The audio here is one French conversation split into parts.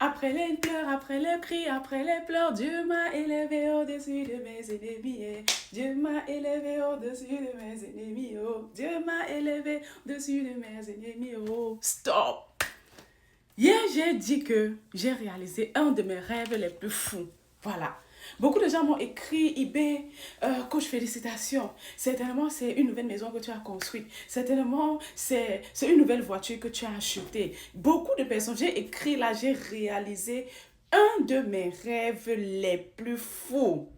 Après les cris, après les pleurs, Dieu m'a élevé au-dessus de mes ennemis. Dieu m'a élevé au-dessus de mes ennemis. Oh. Dieu m'a élevé au-dessus de mes ennemis. Oh. Stop! Hier, j'ai dit que j'ai réalisé un de mes rêves les plus fous. Voilà. Beaucoup de gens m'ont écrit, eBay, coach, félicitations. Certainement, c'est une nouvelle maison que tu as construite. Certainement, c'est une nouvelle voiture que tu as achetée. Beaucoup de personnes, j'ai écrit là, j'ai réalisé un de mes rêves les plus fous.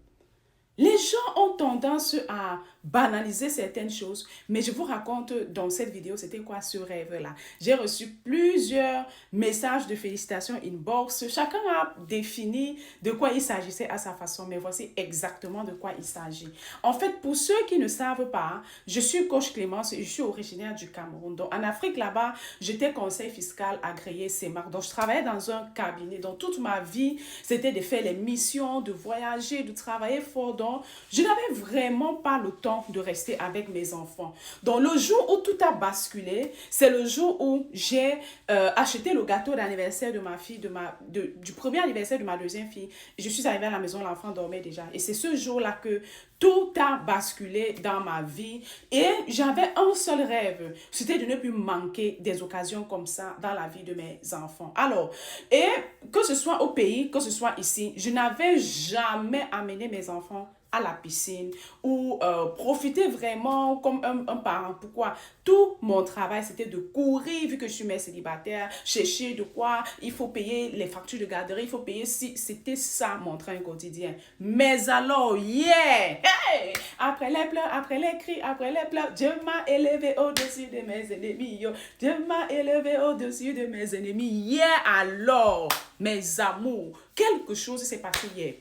Les gens ont tendance à banaliser certaines choses, mais je vous raconte dans cette vidéo, c'était quoi ce rêve-là. J'ai reçu plusieurs messages de félicitations inbox. Chacun a défini de quoi il s'agissait à sa façon, mais voici exactement de quoi il s'agit. En fait, pour ceux qui ne savent pas, je suis coach Clémence et je suis originaire du Cameroun. Donc, en Afrique, là-bas, j'étais conseil fiscal agréé CEMAR. Donc, je travaillais dans un cabinet. Donc, toute ma vie, c'était de faire les missions, de voyager, de travailler fort. Donc, je n'avais vraiment pas le temps de rester avec mes enfants. Donc, le jour où tout a basculé, c'est le jour où j'ai acheté le gâteau d'anniversaire de ma fille, du premier anniversaire de ma deuxième fille. Je suis arrivée à la maison, l'enfant dormait déjà. Et c'est ce jour-là que tout a basculé dans ma vie. Et j'avais un seul rêve, c'était de ne plus manquer des occasions comme ça dans la vie de mes enfants. Alors, et que ce soit au pays, que ce soit ici, je n'avais jamais amené mes enfants à la piscine ou profiter vraiment comme un parent. Pourquoi? Tout mon travail, c'était de courir, vu que je suis mère célibataire, chercher de quoi, il faut payer les factures de garderie, il faut payer si. C'était ça mon train quotidien. Mais alors, yeah! Hey! Après les pleurs, après les cris, après les pleurs, Dieu m'a élevé au-dessus de mes ennemis. Yo. Dieu m'a élevé au-dessus de mes ennemis. Yeah, alors, mes amours, quelque chose s'est passé hier.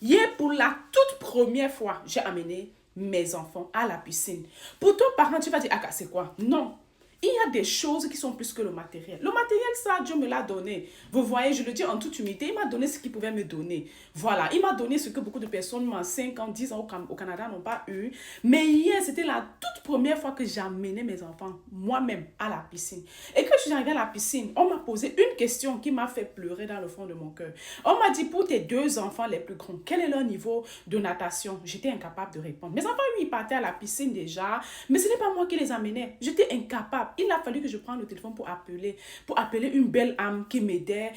Hier, pour la toute première fois, j'ai amené mes enfants à la piscine. Pour ton parent, tu vas dire, ah, c'est quoi? Non. Il y a des choses qui sont plus que le matériel. Le matériel, ça, Dieu me l'a donné. Vous voyez, je le dis en toute humilité, il m'a donné ce qu'il pouvait me donner. Voilà, il m'a donné ce que beaucoup de personnes, en 5 ans, 10 ans au Canada, n'ont pas eu. Mais hier, c'était la toute première fois que j'amenais mes enfants, moi-même, à la piscine. Et quand je suis arrivée à la piscine, on m'a posé une question qui m'a fait pleurer dans le fond de mon cœur. On m'a dit, pour tes deux enfants les plus grands, quel est leur niveau de natation? J'étais incapable de répondre. Mes enfants, oui, ils partaient à la piscine déjà, mais ce n'est pas moi qui les amenais. J'étais incapable. Il a fallu que je prenne le téléphone pour appeler une belle âme qui m'aidait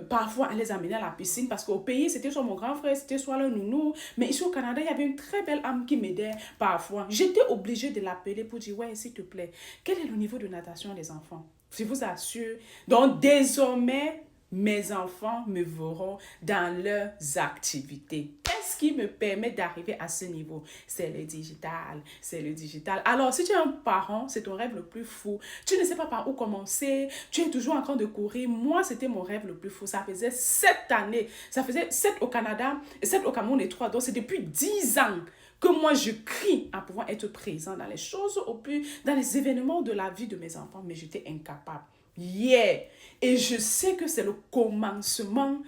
parfois à les amener à la piscine, parce qu'au pays, c'était soit mon grand frère, c'était soit le nounou, mais ici au Canada, il y avait une très belle âme qui m'aidait parfois. J'étais obligée de l'appeler pour dire, ouais, s'il te plaît, quel est le niveau de natation des enfants? Je vous assure. Donc, désormais, mes enfants me verront dans leurs activités. Qu'est-ce qui me permet d'arriver à ce niveau? C'est le digital. C'est le digital. Alors, si tu es un parent, c'est ton rêve le plus fou. Tu ne sais pas par où commencer. Tu es toujours en train de courir. Moi, c'était mon rêve le plus fou. Ça faisait 7 années. Ça faisait 7 au Canada, 7 au Cameroun et 3. Donc, c'est depuis 10 ans que moi, je crie à pouvoir être présent dans les choses, dans les événements de la vie de mes enfants. Mais j'étais incapable. Yeah! Et je sais que c'est le commencement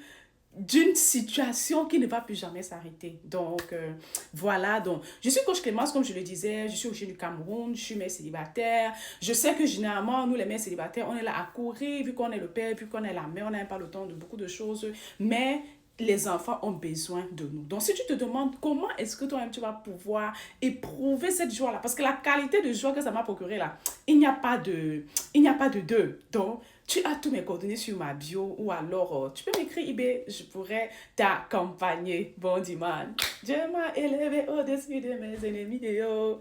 d'une situation qui ne va plus jamais s'arrêter. Donc, voilà. Donc, je suis coach Clémence, comme je le disais. Je suis originaire du Cameroun. Je suis mère célibataire. Je sais que généralement, nous, les mères célibataires, on est là à courir, vu qu'on est le père, vu qu'on est la mère, on n'a pas le temps de beaucoup de choses. Mais les enfants ont besoin de nous. Donc, si tu te demandes comment est-ce que toi-même tu vas pouvoir éprouver cette joie-là, parce que la qualité de joie que ça m'a procuré là, il n'y a pas de deux. Donc, tu as tous mes coordonnées sur ma bio, ou alors tu peux m'écrire eBay, je pourrais t'accompagner. Bon dimanche. Dieu m'a élevé au-dessus de mes ennemis. Yo.